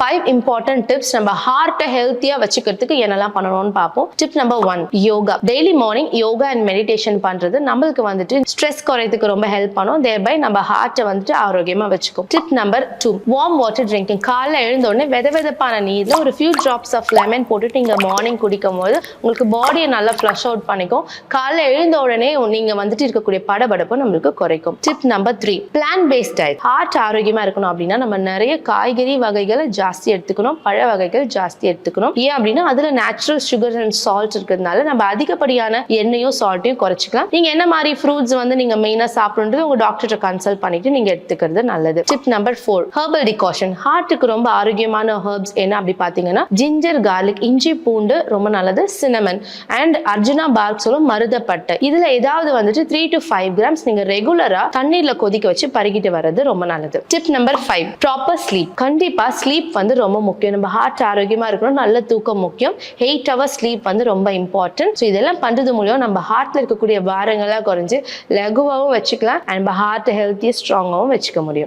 5 important tips நம்ம ஹார்ட்டை ஹெல்த்தியா வச்சுக்கிறதுக்கு என்னெல்லாம் பண்ணணும்னு பார்ப்போம். Tip number 1, yoga. Daily morning yoga and meditation பண்றது நம்மளுக்கு வந்துட்டு ஸ்ட்ரெஸ் குறையதுக்கு ரொம்ப ஹெல்ப் பண்ணும். தேர்பை நம்ம ஹார்ட்டை வந்துட்டு ஆரோக்கியமா வச்சுக்கும். Tip number 2, warm water drinking. காலைல எழுந்த உடனே வெதவெதப்பான நீர்ல ஒரு ஃபியூ டிராப்ஸ் ஆஃப் லெமன் போட்டுட்டு நீங்க மார்னிங் குடிக்கும் போது உங்களுக்கு பாடியை நல்லா ஃப்ளஷ் அவுட் பண்ணிக்கும். காலைல எழுந்த உடனே நீங்க வந்துட்டு இருக்கக்கூடிய படபடப்பு நம்மளுக்கு குறைக்கும். Tip number 3, plant based diet. Heart ஆரோக்கியமா இருக்கணும் அப்படின்னா நம்ம நிறைய காய்கறி வகைகளை ஜாஸ்தி எடுத்துக்கணும், பழ வகைகள் ஜாஸ்தி எடுத்துக்கணும். ஏன் அப்படின்னா அதுல நேச்சுரல் சுகர் அண்ட் சால்ட் இருக்கிறதுனால நம்ம அதிகப்படியான எண்ணெயும் சால்ட்டையும் குறைச்சிக்கலாம். நீங்க என்ன மாதிரி ஃப்ரூட்ஸ் வந்து நீங்க மெயினா சாப்பிடுறது உங்க டாக்டரை கன்சல்ட் பண்ணிட்டு நீங்க எடுத்துக்கிறது நல்லது. Tip number 4, herbal decoction. ஹார்ட்டுக்கு ரொம்ப ஆரோக்கியமான ஹெர்ப்ஸ் என்ன அப்படி பாத்தீங்கன்னா ஜிஞ்சர், கார்லிக், இஞ்சி பூண்டு ரொம்ப நல்லது, சினமன் அண்ட் அர்ஜுனா பார்க் சொல்லும் மருதப்பட்டை. இதுல ஏதாவது வந்துட்டு 3 to 5 grams நீங்க ரெகுலரா தண்ணீர்ல கொதிக்க வச்சு பருகிட்டு வர்றது ரொம்ப நல்லது. Tip number 5, proper sleep. கண்டிப்பா ஸ்லீப் வந்து ரொம்ப முக்கியம். நம்ம ஹார்ட் ஆரோக்கியமா இருக்கணும், நல்ல தூக்கம் முக்கியம். 8 hours ஸ்லீப் வந்து ரொம்ப இம்பார்ட்டன்ட். ஸோ இதெல்லாம் பண்றது மூலம் நம்ம ஹார்ட்ல இருக்கக்கூடிய பாரங்கள்லாம் குறைஞ்சு லகுவாகவும் வச்சுக்கலாம் அண்ட் நம்ம ஹார்ட் ஹெல்த்தியா ஸ்ட்ராங்காகவும் வச்சுக்க முடியும்.